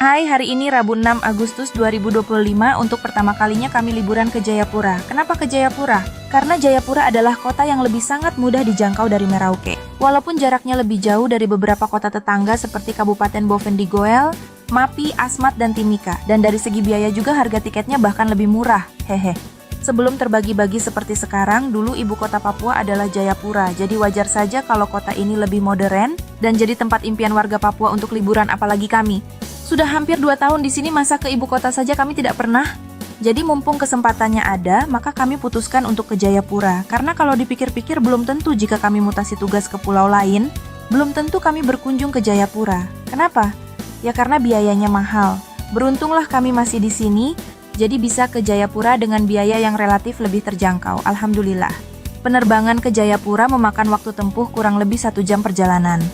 Hai, hari ini Rabu 6 Agustus 2025 untuk pertama kalinya kami liburan ke Jayapura. Kenapa ke Jayapura? Karena Jayapura adalah kota yang lebih sangat mudah dijangkau dari Merauke. Walaupun jaraknya lebih jauh dari beberapa kota tetangga seperti Kabupaten Bovendigul, Mapi, Asmat, dan Timika. Dan dari segi biaya juga harga tiketnya bahkan lebih murah. Hehe. Sebelum terbagi-bagi seperti sekarang, dulu ibu kota Papua adalah Jayapura. Jadi wajar saja kalau kota ini lebih modern dan jadi tempat impian warga Papua untuk liburan, apalagi kami. Sudah hampir 2 tahun di sini, masa ke ibu kota saja kami tidak pernah. Jadi mumpung kesempatannya ada, maka kami putuskan untuk ke Jayapura. Karena kalau dipikir-pikir belum tentu jika kami mutasi tugas ke pulau lain, belum tentu kami berkunjung ke Jayapura. Kenapa? Ya karena biayanya mahal. Beruntunglah kami masih di sini, jadi bisa ke Jayapura dengan biaya yang relatif lebih terjangkau. Alhamdulillah. Penerbangan ke Jayapura memakan waktu tempuh kurang lebih 1 jam perjalanan.